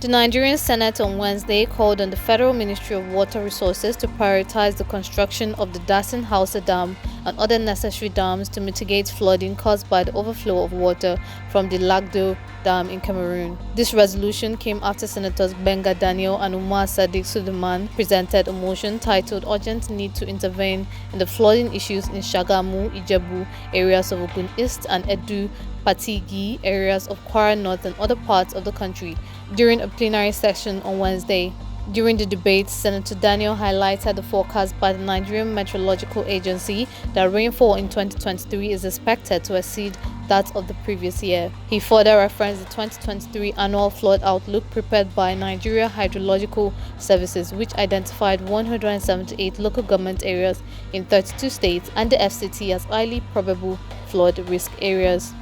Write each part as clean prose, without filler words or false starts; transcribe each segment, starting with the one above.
The Nigerian Senate on Wednesday called on the Federal Ministry of Water Resources to prioritize the construction of the Dasin Hausa Dam and other necessary dams to mitigate flooding caused by the overflow of water from the Lagdo Dam in Cameroon. This resolution came after Senators Benga Daniel and Umar Sadiq Suleiman presented a motion titled Urgent Need to Intervene in the Flooding Issues in Shagamu, Ijebu areas of Ogun East and Edu, Patigi areas of Kwara North and other parts of the country during a plenary session on Wednesday. During the debate, Senator Daniel highlighted the forecast by the Nigerian Meteorological Agency that rainfall in 2023 is expected to exceed that of the previous year. He further referenced the 2023 annual flood outlook prepared by Nigeria Hydrological Services, which identified 178 local government areas in 32 states and the FCT as highly probable flood risk areas.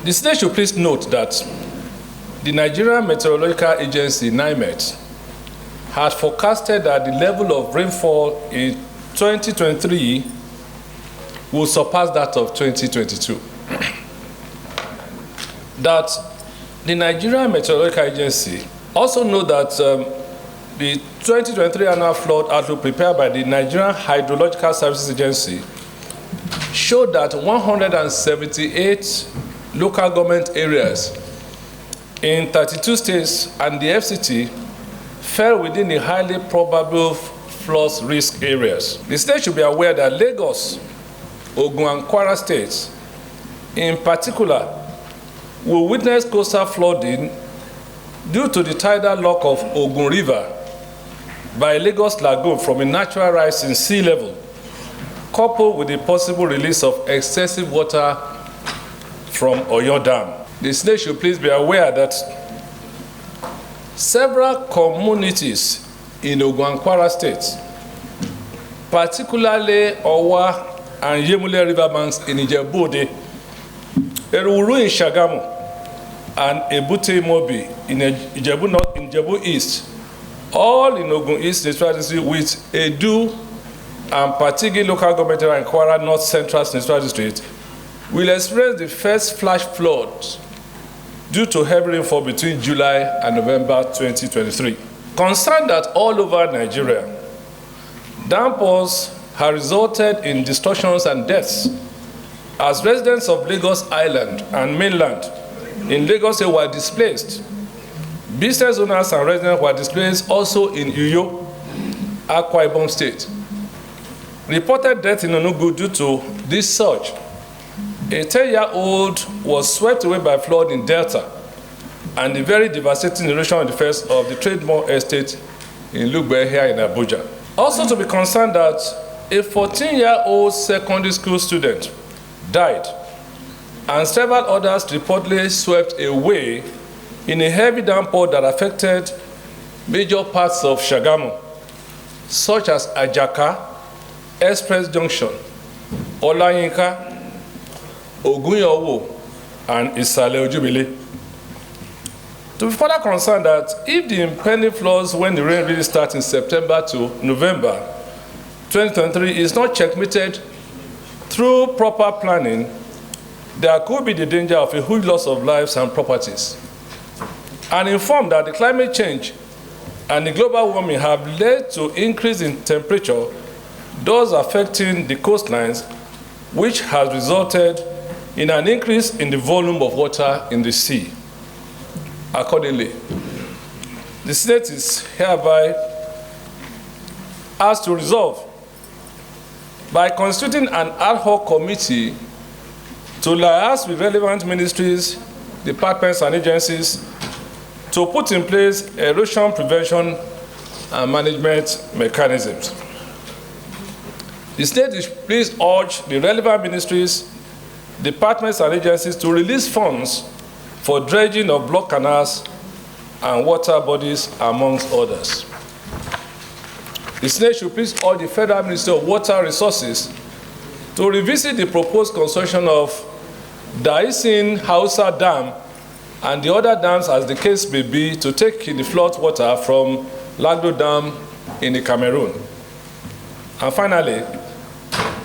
The state should please note that the Nigerian Meteorological Agency, NIMET, had forecasted that the level of rainfall in 2023 will surpass that of 2022. That the Nigerian Meteorological Agency also know that the 2023 annual flood outlook prepared by the Nigerian Hydrological Services Agency showed that 178 local government areas in 32 states and the FCT fell within the highly probable flood risk areas. The state should be aware that Lagos, Ogun and Kwara states in particular will witness coastal flooding due to the tidal lock of Ogun River by Lagos Lagoon from a natural rise in sea level, coupled with the possible release of excessive water from Oyo Dam. The state should please be aware that several communities in Ogun and Kwara states, particularly Owa and Yemule riverbanks in Ijebu, Eruru in Shagamu, and Ebute Mobi in Ijebu North, in Ijebu East, all in Ogun East District with Edu and Patigi local government area in Kwara North Central District District, will experience the first flash floods due to heavy rainfall between July and November 2023. Concerned that all over Nigeria, downpours have resulted in destructions and deaths as residents of Lagos Island and mainland in Lagos were displaced. Business owners and residents were displaced also in Uyo, Akwa Ibom State. Reported death in Onugu due to this surge. A 10-year-old was swept away by flood in Delta, and the very devastating erosion of the first of the Trademore Estate in Lugbe here in Abuja. Also to be concerned that a 14-year-old secondary school student died, and several others reportedly swept away in a heavy downpour that affected major parts of Shagamu, such as Ajaka, Express Junction, Olayinka, Ogunyowo, and Isale Ojubile. To be further concerned that if the impending floods when the rain really starts in September to November 2023 is not checkmated through proper planning, there could be the danger of a huge loss of lives and properties. And informed that the climate change and the global warming have led to increase in temperature, thus affecting the coastlines, which has resulted in an increase in the volume of water in the sea. Accordingly, the state is hereby asked to resolve by constituting an ad hoc committee to liaise with relevant ministries, departments, and agencies to put in place erosion prevention and management mechanisms. The state is please urge the relevant ministries, departments, and agencies to release funds for dredging of block canals and water bodies, amongst others. The Senate should please urge the Federal Ministry of Water Resources to revisit the proposed construction of Dasin Hausa Dam and the other dams, as the case may be, to take in the flood water from Lagdo Dam in the Cameroon. And finally,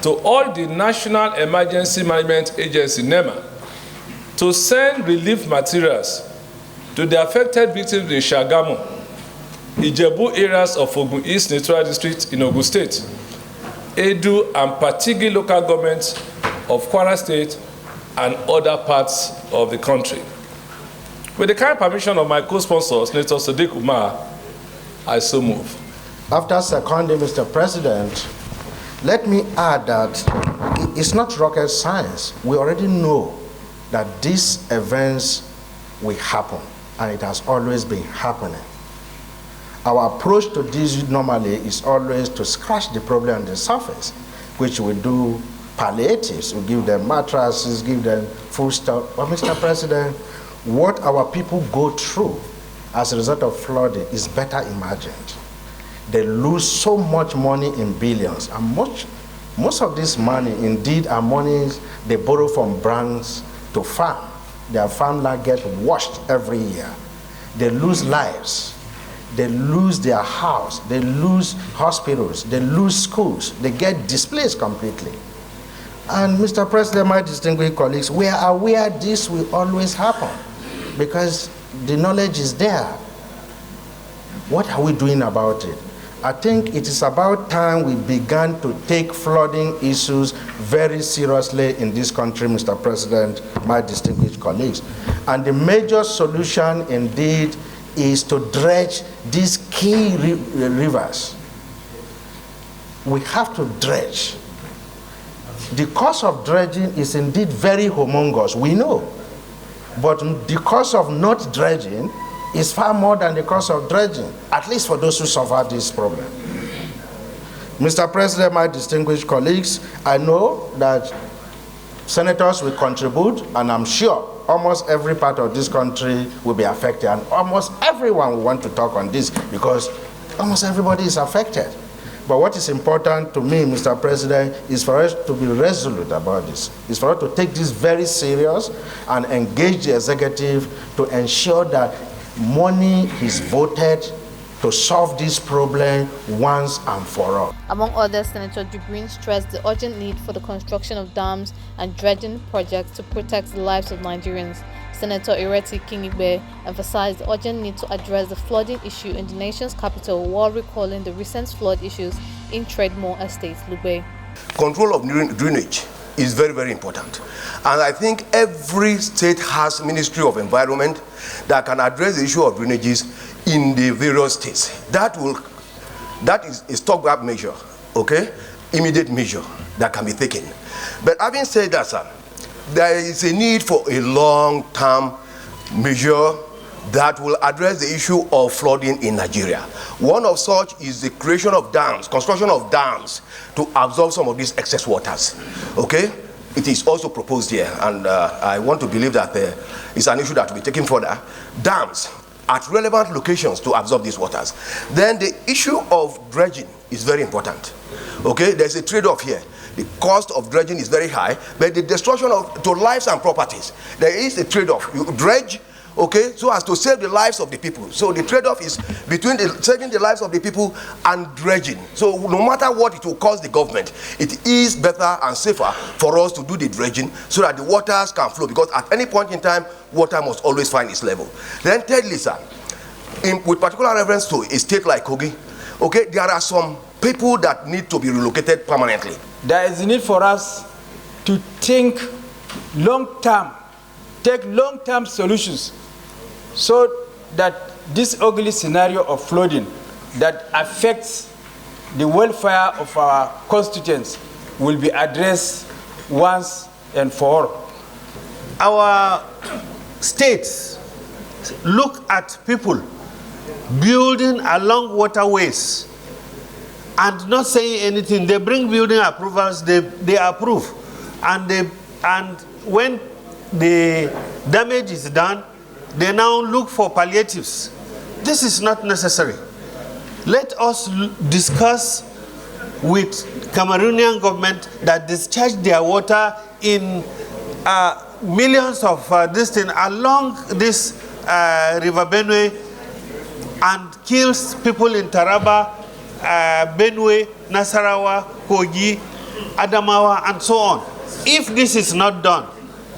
to all the National Emergency Management Agency, NEMA, to send relief materials to the affected victims in Shagamu, Ijebu areas of Ogun East Natural District in Ogun State, Edu and Patigi local governments of Kwara State and other parts of the country. With the kind permission of my co-sponsor, Senator Sadiq Umar, I so move. After seconding Mr. President, let me add that it's not rocket science. We already know that these events will happen, and it has always been happening. Our approach to this normally is always to scratch the problem on the surface, which we do palliatives. We give them mattresses, give them food stuff. But Mr. President, what our people go through as a result of flooding is better imagined. They lose so much money in billions, and most of this money indeed are monies they borrow from banks to farm. Their farmland get washed every year. They lose lives. They lose their house. They lose hospitals. They lose schools. They get displaced completely. And Mr. President, my distinguished colleagues, we are aware this will always happen because the knowledge is there. What are we doing about it? I think it is about time we began to take flooding issues very seriously in this country, Mr. President, my distinguished colleagues. And the major solution indeed is to dredge these key rivers. We have to dredge. The cost of dredging is indeed very humongous, we know. But the cost of not dredging is far more than the cost of dredging, at least for those who suffer this problem. Mr. President, my distinguished colleagues, I know that senators will contribute, and I'm sure almost every part of this country will be affected, and almost everyone will want to talk on this because almost everybody is affected. But what is important to me, Mr. President, is for us to be resolute about this. It's for us to take this very serious and engage the executive to ensure that money is voted to solve this problem once and for all. Among others, Senator Jibrin stressed the urgent need for the construction of dams and dredging projects to protect the lives of Nigerians. Senator Ireti Kingibe emphasized the urgent need to address the flooding issue in the nation's capital while recalling the recent flood issues in Tredmore Estate, Lugbe. Control of drainage is very, very important. And I think every state has Ministry of Environment that can address the issue of drainages in the various states. That is a stopgap measure, okay? Immediate measure that can be taken. But having said that, sir, there is a need for a long-term measure that will address the issue of flooding in Nigeria. One of such is the creation of dams, construction of dams to absorb some of these excess waters, okay? It is also proposed here, and I want to believe that it's an issue that will be taken further. Dams at relevant locations to absorb these waters. Then the issue of dredging is very important, okay? There's a trade-off here. The cost of dredging is very high, but the destruction to lives and properties, there is a trade-off. You dredge, okay, so as to save the lives of the people. So the trade-off is between saving the lives of the people and dredging. So no matter what it will cost the government, it is better and safer for us to do the dredging so that the waters can flow, because at any point in time, water must always find its level. Then thirdly, sir, with particular reference to a state like Kogi, okay, there are some people that need to be relocated permanently. There is a need for us to think long-term, take long-term solutions so that this ugly scenario of flooding that affects the welfare of our constituents will be addressed once and for all. Our states look at people building along waterways and not saying anything. They bring building approvals, they approve, and when the damage is done, they now look for palliatives. This is not necessary. Let us discuss with Cameroonian government that discharge their water in millions of this thing along this River Benue and kills people in Taraba, Benue, Nasarawa, Kogi, Adamawa, and so on. If this is not done,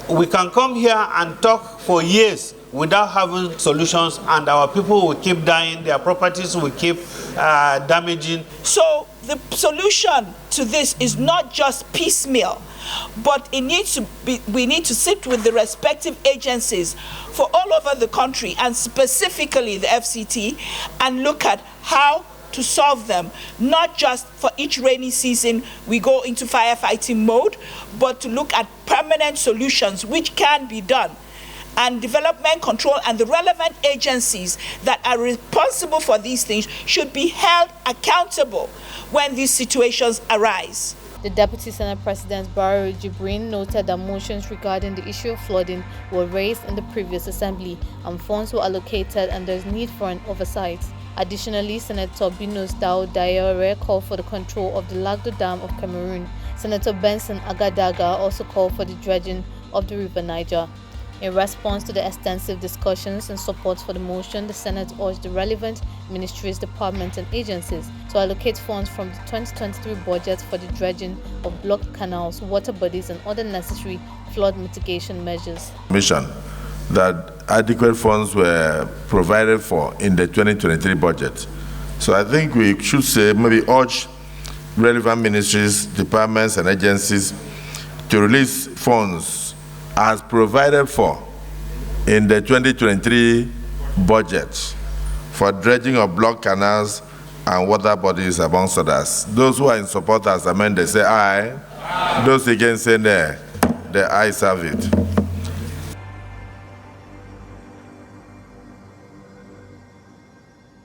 we can come here and talk for years without having solutions, and our people will keep dying, their properties will keep damaging. So the solution to this is not just piecemeal, but it needs to be, we need to sit with the respective agencies for all over the country, and specifically the FCT, and look at how to solve them. Not just for each rainy season we go into firefighting mode, but to look at permanent solutions which can be done. And development control and the relevant agencies that are responsible for these things should be held accountable when these situations arise. The Deputy Senate President Barrow Jibrin noted that motions regarding the issue of flooding were raised in the previous assembly and funds were allocated, and there is need for an oversight. Additionally, Senator Binus Dao Diore called for the control of the Lagdo Dam of Cameroon. Senator Benson Agadaga also called for the dredging of the River Niger. In response to the extensive discussions and support for the motion, the Senate urged the relevant ministries, departments and agencies to allocate funds from the 2023 budget for the dredging of blocked canals, water bodies and other necessary flood mitigation measures. Mission that adequate funds were provided for in the 2023 budget. So I think we should say, maybe urge relevant ministries, departments and agencies to release funds as provided for in the 2023 budget for dredging of blocked canals and water bodies, amongst others. Those who are in support as amended say aye. Those against say nay. The ayes have it.